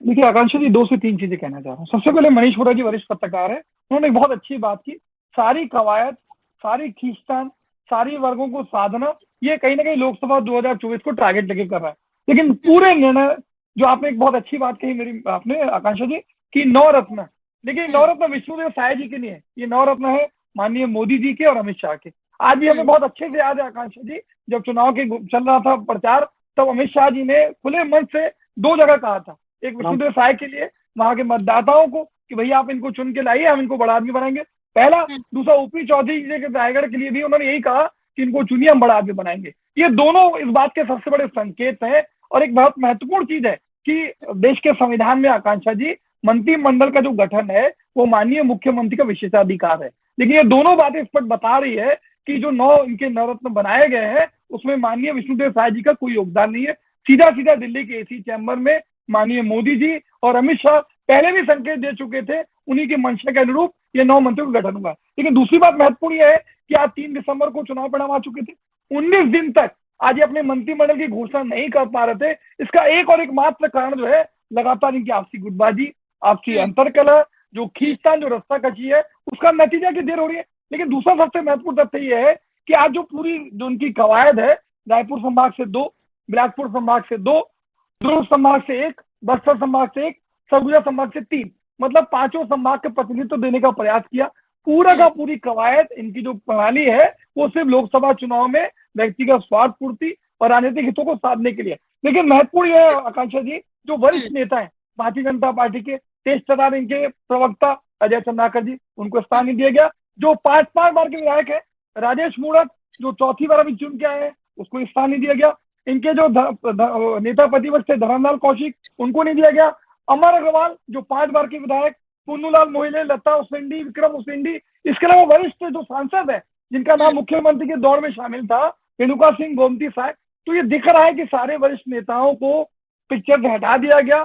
देखिए आकांक्षा जी, 2 से 3 चीजें कहना चाह रहा हूँ। सबसे पहले मनीष वोरा जी वरिष्ठ पत्रकार है, उन्होंने एक बहुत अच्छी बात की। सारी कवायद, सारी खींचतान, सारी वर्गों को साधना, ये कहीं ना कहीं लोकसभा 2024 को टारगेट लेके कर रहा है। लेकिन पूरे निर्णय, जो आपने एक बहुत अच्छी बात कही मेरी आपने आकांक्षा जी, कि नवरत्न, देखिए नवरत्न विष्णुदेव साय जी के लिए है, ये नवरत्न है माननीय मोदी जी के और अमित शाह के। आज भी हमें बहुत अच्छे से याद है आकांक्षा जी, जब चुनाव के चल रहा था प्रचार, तब अमित शाह जी ने खुले मन से 2 जगह कहा था। एक विष्णुदेव साय के लिए, वहां के मतदाताओं को, कि भैया आप इनको चुन के लाइए, हम इनको बड़ा आदमी बनाएंगे, पहला। दूसरा ओपी चौधरी जी के रायगढ़ के लिए भी उन्होंने यही कहा कि इनको चुनिए, हम बड़ा आदमी बनाएंगे। ये दोनों इस बात के सबसे बड़े संकेत हैं। और एक बहुत महत्वपूर्ण चीज है कि देश के संविधान में आकांक्षा जी, मंत्रिमंडल का जो गठन है वो माननीय मुख्यमंत्री का विशेषाधिकार है। लेकिन ये दोनों बातें स्पष्ट बता रही है कि जो 9 इनके नवरत्न बनाए गए हैं, उसमें माननीय विष्णुदेव साय जी का कोई योगदान नहीं है। सीधा सीधा दिल्ली के एसी चैम्बर में माननीय मोदी जी और अमित शाह पहले भी संकेत दे चुके थे, उन्हीं के मंशा के अनुरूप ये 9 मंत्रियों का गठन हुआ। लेकिन दूसरी बात महत्वपूर्ण यह है कि आज 3 दिसंबर को चुनाव परिणाम आ चुके थे, 19 दिन तक आज ये अपने मंत्रिमंडल की घोषणा नहीं कर पा रहे थे। इसका एक और एकमात्र कारण जो है, लगातार इनकी आपसी गुटबाजी, आपसी अंतरकलह, जो खींचतान, जो रास्ता कची है, उसका नतीजा की देर हो रही है। लेकिन दूसरा सबसे महत्वपूर्ण तथ्य यह है कि आज जो पूरी जो उनकी कवायद है, रायपुर संभाग से 2, बिलासपुर संभाग से 2, दुर्ग संभाग से 1, बस्तर संभाग से 1, सरगुजा संभाग से 3, मतलब 5 संभाग के प्रतिनिधित्व देने का प्रयास किया। पूरा का पूरी कवायद, इनकी जो प्रणाली है, वो सिर्फ लोकसभा चुनाव में व्यक्तिगत स्वार्थ पूर्ति और राजनीतिक हितों को साधने के लिए। लेकिन महत्वपूर्ण यह है आकांक्षा जी, जो वरिष्ठ नेता है भारतीय जनता पार्टी के, तेज तर्रार इनके प्रवक्ता अजय चंद्राकर जी, उनको स्थान नहीं दिया गया। जो 5 बार के विधायक है, राजेश मूणत, जो 4थी बार अभी चुन के आए हैं, उसको स्थान नहीं दिया गया। इनके जो नेता प्रतिपक्ष थे धर्मलाल कौशिक, उनको नहीं दिया गया। अमर अग्रवाल, जो 5 बार के विधायक, पुन्नूलाल मोहिले, लता उसेंडी, विक्रम उसेंडी, इसके अलावा वरिष्ठ जो सांसद है जिनका नाम मुख्यमंत्री के दौड़ में शामिल था, रेणुका सिंह गोमती साय। तो ये दिख रहा है कि सारे वरिष्ठ नेताओं को पिक्चर से हटा दिया गया